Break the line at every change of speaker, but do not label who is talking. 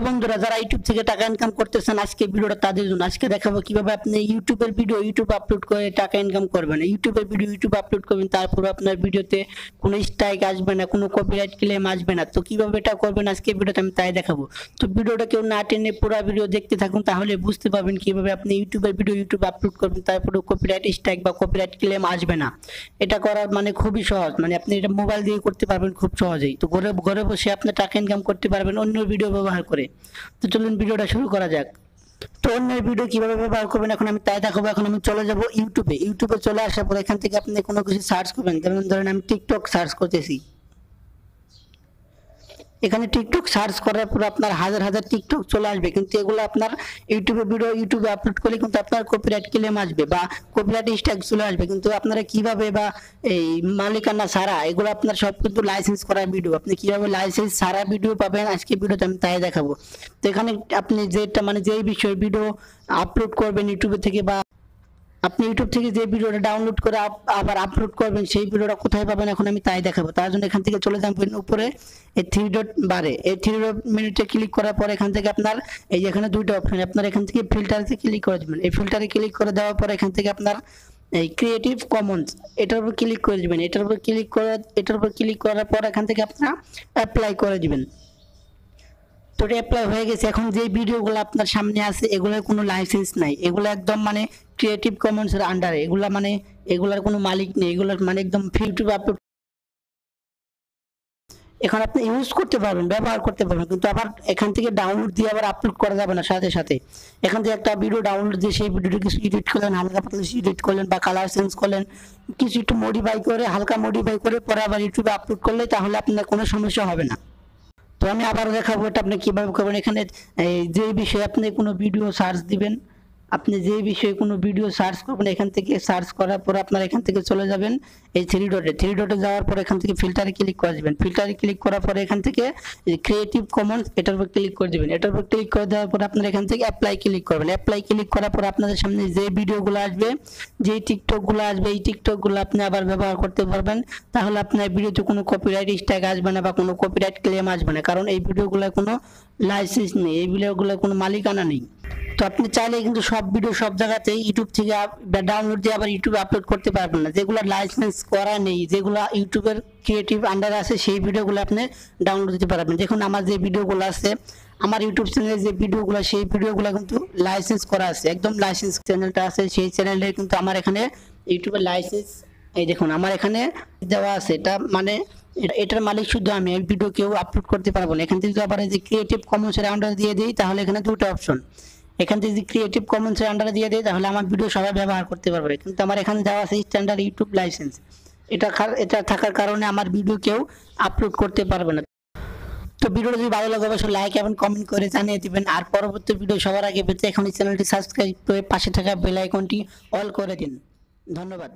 বন্ধুরা, যারা ইউটিউব থেকে টাকা ইনকাম করতেছেন, আজকে ভিডিওটা তাদের জন্য। আজকে দেখাবো কিভাবে আপনি ইউটিউবের ভিডিও ইউটিউব আপলোড করে টাকা ইনকাম করবেন। ইউটিউবের ভিডিও ইউটিউব আপলোড করবেন, তারপর আপনার ভিডিওতে কোনো স্ট্রাইক আসবে না, কোনো কপিরাইট ক্লেম আসবে না। তো কিভাবে এটা করবেন আজকে ভিডিওতে আমি তাই দেখাবো। তো ভিডিওটা কেউ না টেনে পুরো ভিডিও দেখতে থাকুন, তাহলে বুঝতে পারবেন কিভাবে আপনি ইউটিউবের ভিডিও ইউটিউব আপলোড করবেন, তারপরে কপিরাইট স্ট্রাইক বা কপিরাইট ক্লেম আসবে না। এটা করার মানে খুবই সহজ, মানে আপনি এটা মোবাইল দিয়ে করতে পারবেন খুব সহজেই। তো ঘরে ঘরে বসে আপনি টাকা ইনকাম করতে পারবেন অন্য ভিডিও ব্যবহার করে। তো চলুন ভিডিওটা শুরু করা যাক। তো অন্যের ভিডিও কিভাবে ব্যবহার করবেন এখন আমি তাই দেখাবো। এখন আমি চলে যাব ইউটিউবে চলে আসার পর এখান থেকে আপনি কোনো কিছু সার্চ করবেন। যেমন ধরেন আমি টিকটক সার্চ করতেছি। এখানে টিকটক সার্চ করার পর আপনার হাজার হাজার টিকটক চলে আসবে, কিন্তু এগুলো আপনার ইউটিউবে ভিডিও ইউটিউবে আপলোড করলে কিন্তু আপনার কপিরাইট ক্লেম আসবে বা কপিরাইট স্ট্রাইক চলে আসবে। কিন্তু আপনারা কিভাবে বা এই মালিকানা ছাড়া এগুলো আপনার সব কিন্তু লাইসেন্স করা ভিডিও, আপনি কিভাবে লাইসেন্স ছাড়া ভিডিও পাবেন আজকে ভিডিওতে আমি তাই দেখাবো। তো এখানে আপনি যেটা মানে যেই বিষয়ে ভিডিও আপলোড করবেন ইউটিউবে থেকে, বা আপনি ইউটিউব থেকে যে ভিডিওটা ডাউনলোড করে আবার আপলোড করবেন সেই ভিডিওটা কোথায় পাবেন এখন আমি তাই দেখাবো। তার জন্য এখান থেকে চলে যাবেন উপরে এই থ্রি ডট বারে, এই থ্রি ডট মিনিটে ক্লিক করার পর এখান থেকে আপনার এই যেখানে দুইটা অপশন, আপনার এখান থেকে ফিল্টারে ক্লিক করে দেবেন। এই ফিল্টারে ক্লিক করে দেওয়ার পর এখান থেকে আপনার এই ক্রিয়েটিভ কমন্স এটার উপর ক্লিক করে দিবেন। এটার উপর ক্লিক করার পর এখান থেকে আপনারা অ্যাপ্লাই করে দিবেন। তো অ্যাপ্লাই হয়ে গেছে। এখন যে ভিডিওগুলো আপনার সামনে আছে এগুলোর কোনো লাইসেন্স নাই, এগুলো একদম মানে ক্রিয়েটিভ কমন্স এর আন্ডারে, এগুলা মানে এগুলার কোনো মালিক নেই, এগুলোর মানে একদম ইউটিউবে আপলোড এখন আপনি ইউজ করতে পারবেন, ব্যবহার করতে পারবেন, কিন্তু আবার এখান থেকে ডাউনলোড দিয়ে আবার আপলোড করা যাবে না সাথে সাথে। এখান থেকে একটা ভিডিও ডাউনলোড দিয়ে সেই ভিডিওটি কিছু এডিট করলেন, হালকা পাতলা এডিট করলেন বা কালার চেঞ্জ করলেন, কিছু একটু মডিফাই করে হালকা মডিফাই করে পরে আবার ইউটিউবে আপলোড করলে তাহলে আপনার কোনো সমস্যা হবে না। তো আমি আবার দেখাবো এটা আপনি কিভাবে করবেন। এখানে যে বিষয়ে আপনি কোনো ভিডিও সার্চ দিবেন, আপনি যে বিষয়ে কোনো ভিডিও সার্চ করবেন এখান থেকে সার্চ করার পর আপনার এখান থেকে চলে যাবেন এই থ্রি ডটে যাওয়ার পর এখান থেকে ফিল্টারে ক্লিক করে দিবেন। ফিল্টারে ক্লিক করার পরে এখান থেকে ক্রিয়েটিভ কমন্স এটার উপর ক্লিক করে দিবেন। এটার উপর ক্লিক করে দেওয়ার পর আপনার এখান থেকে অ্যাপ্লাই ক্লিক করবেন। অ্যাপ্লাই ক্লিক করার পর আপনাদের সামনে যে ভিডিওগুলো আসবে, যে টিকটকগুলো আসবে, এই টিকটকগুলো আপনি আবার ব্যবহার করতে পারবেন। তাহলে আপনার ভিডিওতে কোনো কপিরাইট স্ট্রাইক আসবে না বা কোনো কপিরাইট ক্লেম আসবে না, কারণ এই ভিডিওগুলোর কোনো লাইসেন্স নেই, এই ভিডিওগুলোর কোনো মালিকানা নেই। তো আপনি চাইলে কিন্তু সব ভিডিও সব জায়গাতে ইউটিউব থেকে ডাউনলোড দিয়ে আবার ইউটিউবে আপলোড করতে পারবেন না। যেগুলো লাইসেন্স করা নেই, যেগুলো ইউটিউবের ক্রিয়েটিভ আন্ডার আছে সেই ভিডিওগুলো আপনি ডাউনলোড দিতে পারবেন। দেখুন আমার যে ভিডিওগুলো আছে, আমার ইউটিউব চ্যানেলে যে ভিডিওগুলো সেই ভিডিওগুলো কিন্তু লাইসেন্স করা আছে, একদম লাইসেন্স চ্যানেলটা আছে, সেই চ্যানেলে কিন্তু আমার এখানে ইউটিউবের লাইসেন্স এই দেখুন আমার এখানে দেওয়া আছে। এটা মানে এটার মালিক শুধু আমি, এই ভিডিও কেউ আপলোড করতে পারবো না। এখান থেকে আবার যে ক্রিয়েটিভ কমন্সের আন্ডার দিয়ে দিই তাহলে এখানে দুটো অপশন, এখান থেকে যদি ক্রিয়েটিভ কমন্সের আন্ডারে দিয়ে দেয় তাহলে আমার ভিডিও সবাই ব্যবহার করতে পারবে, কিন্তু আমার এখানে দেওয়া আছে স্ট্যান্ডার্ড ইউটিউব লাইসেন্স। এটা থাকার কারণে আমার ভিডিও কেউ আপলোড করতে পারবে না। তো ভিডিওটা যদি ভালো লাগে অবশ্যই লাইক এবং কমেন্ট করে জানিয়ে দিবেন। আর পরবর্তী ভিডিও সবার আগে পেতে এখন এই চ্যানেলটি সাবস্ক্রাইব করে পাশে থাকা বেল আইকনটি অল করে দিন। ধন্যবাদ।